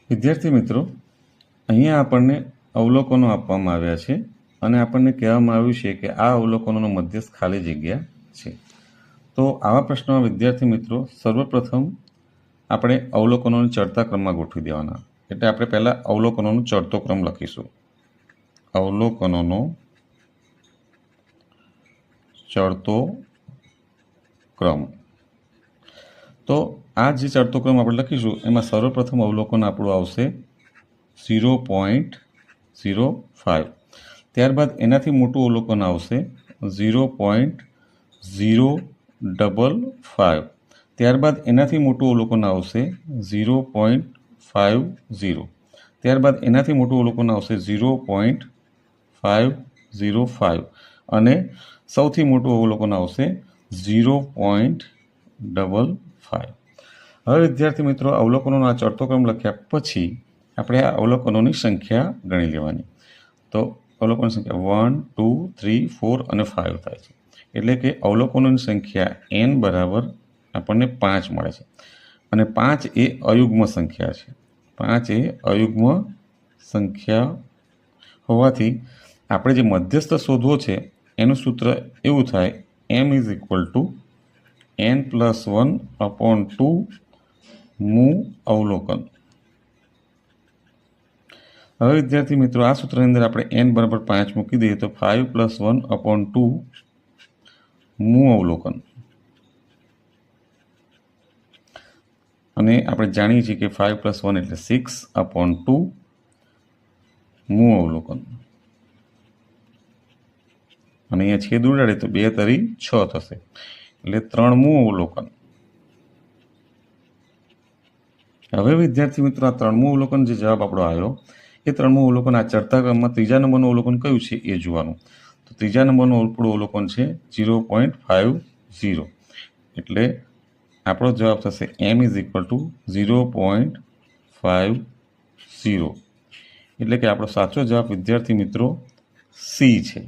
વિદ્યાર્થી મિત્રો, અહીંયા આપણને અવલોકનો આપવામાં આવ્યા છે અને આપણને કહેવામાં આવ્યું છે કે આ અવલોકનોનો મધ્યસ્થ ખાલી જગ્યા છે. તો આવા પ્રશ્નોમાં વિદ્યાર્થી મિત્રો સર્વપ્રથમ આપણે અવલોકનોને ચડતા ક્રમમાં ગોઠવી દેવાના. એટલે આપણે પહેલાં અવલોકનોનો ચડતો ક્રમ લખીશું. અવલોકનોનો ચડતો ક્રમ. તો આ જે ચડતો ક્રમ આપણે લખીશું એમાં સર્વપ્રથમ અવલોકન આપણું આવશે 0.05. ત્યારબાદ એનાથી મોટું અવલોકન આવશે 0.055. ત્યારબાદ એનાથી મોટું અવલોકન આવશે 0.50. ત્યારબાદ એનાથી મોટું અવલોકન આવશે 0.505 અને સૌથી મોટું અવલોકન આવશે 0.55. હવે વિદ્યાર્થી મિત્રો અવલોકનોનો આ ચડતો ક્રમ લખ્યા પછી આપણે આ અવલોકનોની સંખ્યા ગણી લેવાની. તો અવલોકન સંખ્યા 1, 2, 3, 4 અને 5 થાય છે. એટલે કે અવલોકનોની સંખ્યા n બરાબર આપણને 5 મળે છે અને 5 એ અયુગ્મ સંખ્યા છે. 5 એ અયુગ્મ સંખ્યા હોવાથી આપણે જે મધ્યસ્થ શોધવો છે એનું સૂત્ર એવું થાય m = n+1/2 મૂ અવલોકન. હવે વિદ્યાર્થી મિત્રો આ સૂત્રની અંદર આપણે n બરાબર 5 મૂકી દઈએ તો 5+1/2 મૂ અવલોકન. અને આપણે જાણીએ છીએ કે 5+1 એટલે 6/2 મૂ અવલોકન. અને અહીંયા છેદ ઉડાડે તો 2 તરી 6 થશે એટલે 3 મૂ અવલોકન. હવે વિદ્યાર્થી મિત્રો આ 3 મૂ અવલોકન જે જવાબ આપણો આવ્યો એ 3 મૂ અવલોકન આ ચડતા ક્રમમાં ત્રીજા નંબરનું અવલોકન કયું છે એ જોવાનું. તો ત્રીજા નંબરનું આપણું અવલોકન છે 0.50. એટલે આપણો જવાબ થશે m = 0.50. એટલે કે આપણો સાચો જવાબ વિદ્યાર્થી મિત્રો C છે.